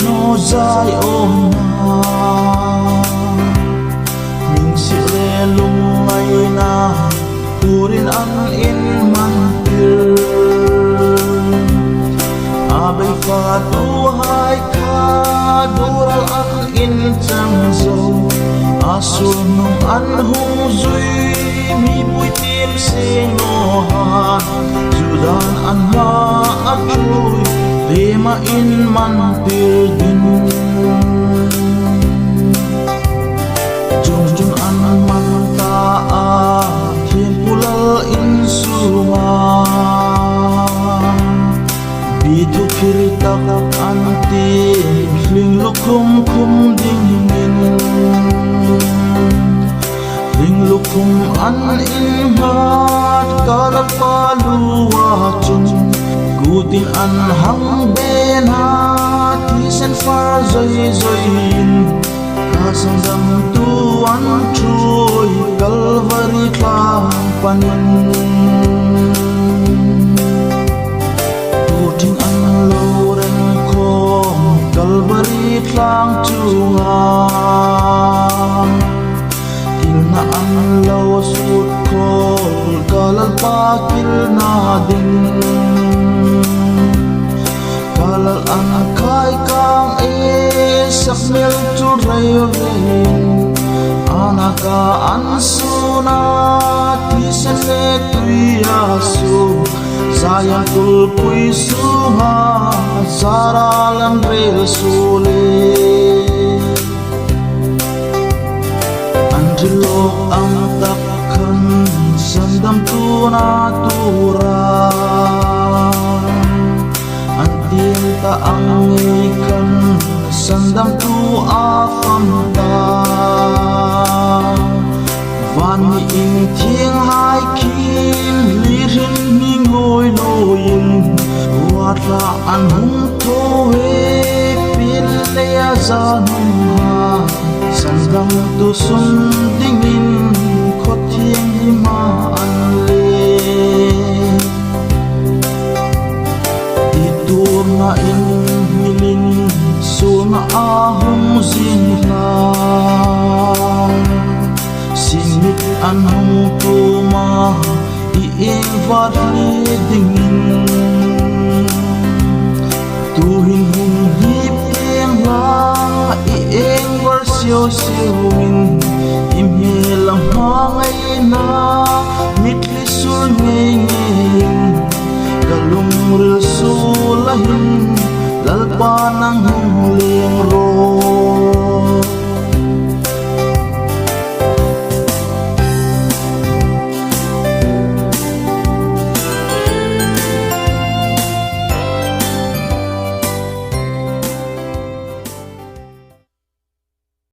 no dài ôm mình sẽ lê lung ngày na kurin an in man tir abay fa tu hai ka dural an in chang zo asul nung an hung zui mi bui tim se no ha judan an ma atui lema in man tir din jung jung an man ta a thiên pulal in suwa bi thu phir tak an ti hling lukum kum ding min hling lukum an in hat kar paluwa chun gutin an hang ben ha thi sen far zoi zoi in kasang dam tu an chui kalvari tlang panin tuting an loren khom kalvari tlang chunga tingna an lo sut khol kalal pa kil na ding kalal an khai kang e sakmel tu rai ren anaka an suna tisen le tuya su zayan tul pui suha saralan rel sule anjilok ang takkan sandam tuna tura ta ang ikan sandam tu afam ta van in thiêng hai kim lirin ni ngồi noin wat la an hung tho he pin le za nung ha sandam tu sun ding in kho thiêng hi ma an le na in milin suna ahum zinha sinit an hung tuma i eng vat le dingin tuhin hung hi peng la i eng war siêu siêu